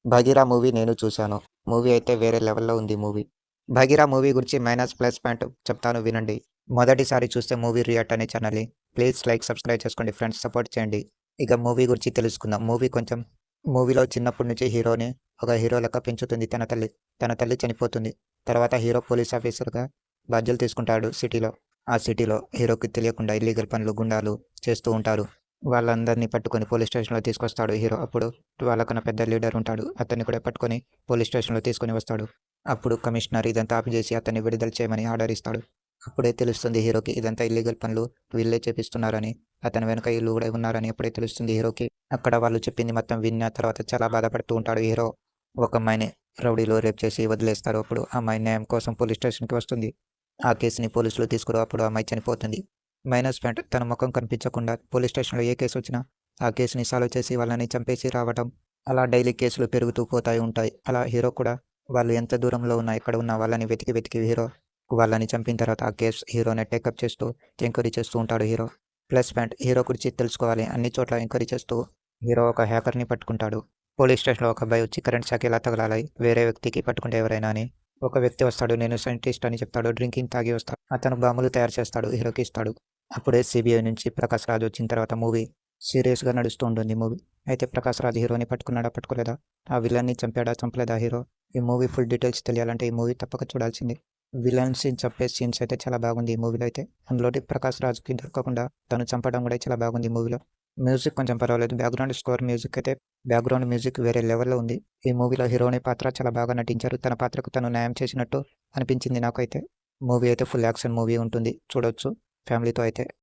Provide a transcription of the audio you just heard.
'భగీర' movie నేను చూశాను. Movie అయితే వేరే లెవెల్‌లో ఉంది మూవీ. 'భగీర' మూవీ గురించి మైనస్, ప్లస్ పాయింట్ చెప్తాను వినండి. మొదటిసారి చూస్తే మూవీ రియాక్ట్ అనే ఛానల్‌ని ప్లీజ్ లైక్, సబ్స్క్రైబ్ చేసుకోండి ఫ్రెండ్స్, సపోర్ట్ చేయండి. ఇక మూవీ గురించి తెలుసుకుందాం. మూవీలో చిన్నప్పటి నుంచి హీరోని ఒక హీరో లెక్క పెంచుతుంది తన తల్లి. తన తల్లి చనిపోతుంది. తర్వాత హీరో పోలీస్ ఆఫీసర్‌గా బాధ్యతలు తీసుకుంటాడు సిటీలో. ఆ సిటీలో హీరోకి తెలియకుండా ఇల్లీగల్ పనులు గుండాలు చేస్తూ ఉంటారు. వాళ్ళందరినీ పట్టుకొని పోలీస్ స్టేషన్‌లో తీసుకొస్తాడు హీరో. అప్పుడు వాళ్ళకన్నా పెద్ద లీడర్ ఉంటాడు. అతన్ని కూడా పట్టుకొని పోలీస్ స్టేషన్‌లో తీసుకొని వస్తాడు. అప్పుడు కమిషనర్ ఇదంతా ఆపిజేసి అతన్ని విడుదల చేయమని ఆర్డర్ ఇస్తాడు. అప్పుడే తెలుస్తుంది హీరోకి ఇదంతా ఇల్లీగల్ పనులు వీళ్ళే చేపిస్తున్నారని, అతని వెనక ఈళ్ళు కూడా ఉన్నారని అప్పుడే తెలుస్తుంది హీరోకి. అక్కడ వాళ్ళు చెప్పింది మొత్తం విన్న తర్వాత చాలా బాధపడుతూ ఉంటాడు హీరో. ఒక అమ్మాయిని రౌడీలు రేప్ చేసి వదిలేస్తారు. అప్పుడు ఆ అమ్మాయి న్యాయం కోసం పోలీస్ స్టేషన్‌కి వస్తుంది. ఆ కేసుని పోలీసులు తీసుకురా అప్పుడు ఆ అమ్మాయి చనిపోతుంది. మైనస్ పాయింట్ తన ముఖం కనిపించకుండా పోలీస్ స్టేషన్‌లో ఏ కేసు వచ్చినా ఆ కేసుని సాల్వ్ చేసి వాళ్ళని చంపేసి రావటం. అలా డైలీ కేసులు పెరుగుతూ ఉంటాయి. అలా హీరో కూడా వాళ్ళు ఎంత దూరంలో ఉన్నా, ఎక్కడ ఉన్నా వాళ్ళని వెతికి హీరో వాళ్ళని చంపిన తర్వాత ఆ కేస్ హీరోనే టేకప్ చేస్తూ ఎంక్వైరీ చేస్తూ ఉంటాడు హీరో. ప్లస్ పాయింట్ హీరో గురించి తెలుసుకోవాలి. అన్ని చోట్ల ఎంక్వైరీ చేస్తూ హీరో ఒక హ్యాకర్‌ని పట్టుకుంటాడు. పోలీస్ స్టేషన్‌లో ఒక అబ్బాయి వచ్చి కరెంట్ షాక్ ఎలా తగలాలి వేరే వ్యక్తికి పట్టుకుంటే ఎవరైనా అని. ఒక వ్యక్తి వస్తాడు. నేను సైంటిస్ట్ అని చెప్తాడు. డ్రింకింగ్ తాగి వస్తాడు. అతను బాంబులు తయారు చేస్తాడు. హీరోకి ఇస్తాడు. అప్పుడే సీబీఐ నుంచి ప్రకాష్ రాజ్ వచ్చిన తర్వాత మూవీ సీరియస్‌గా నడుస్తూ ఉంటుంది మూవీ. అయితే ప్రకాష్ రాజ్ హీరోని పట్టుకున్నాడా? పట్టుకోలేదా? ఆ విలన్ని చంపాడా? చంపలేదా హీరో? ఈ మూవీ ఫుల్ డీటెయిల్స్ తెలియాలంటే ఈ మూవీ తప్పక చూడాల్సిందే. విలన్స్‌ని చంపే సీన్స్ అయితే చాలా బాగుంది ఈ మూవీలో అయితే. అందులోటి ప్రకాష్ రాజ్‌కి దొరకకుండా తను చంపడం కూడా చాలా బాగుంది ఈ మూవీలో. మ్యూజిక్ కొంచెం పర్వాలేదు. బ్యాక్‌గ్రౌండ్ మ్యూజిక్ వేరే లెవెల్‌లో ఉంది. ఈ మూవీలో హీరోని పాత్ర చాలా బాగా నటించారు. తన పాత్రకు తను న్యాయం చేసినట్టు అనిపించింది నాకైతే. మూవీ అయితే ఫుల్ యాక్షన్ మూవీ ఉంటుంది. చూడొచ్చు ఫ్యామిలీతో అయితే.